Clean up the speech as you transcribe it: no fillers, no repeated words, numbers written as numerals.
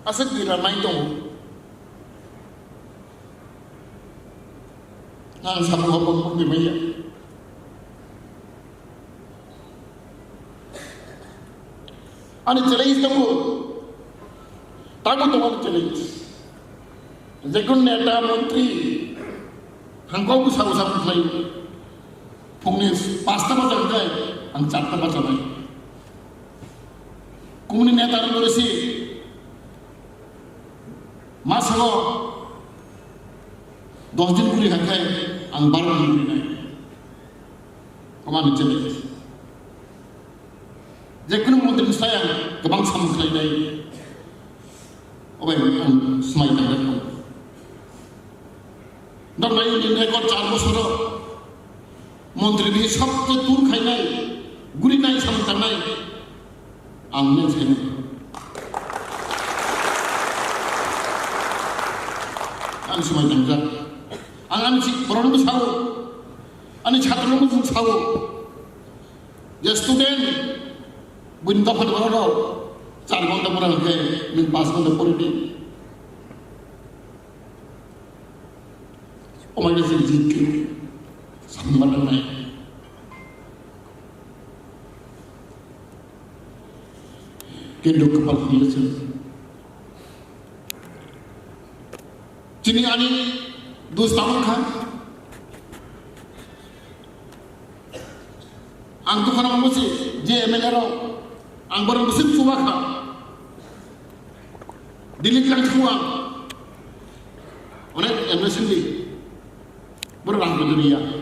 asal diramai dong. Nang sabu hapon pun di maya. Ani challenge tamu, tamu tuan challenge. Jekun neta menteri, hangkau ku sabu sabu lagi. Pungnis pasta macam ni, ang carta macam ni. Kumuni neta Indonesia, masalo 10 दिन kuli hangkai, ang baru kuli nai. Kaman challenge. Jekun menteri saya kebang sama kelai nai. Obai ang semai tangga. Dan nai ini rekod 4 bosor. Menteri ini sabtu tur khai nai, guri nai sama tangai. Ang nen saya. Ang semai tangga. Ang si orang itu sawo, ani छात्र लोग itu sawo. Ya student, buin dapat orang 4 घंटा पूरा है, min 5 घंटा पूरे दिन. Oh my God, ini sama mana? Kedua kepala hilang. Cini ani दोस्ताओं का ang tu kana mamasi je MLA ro ang barang besar suwa ka dilit lang suwa onet MSC ni berang dunia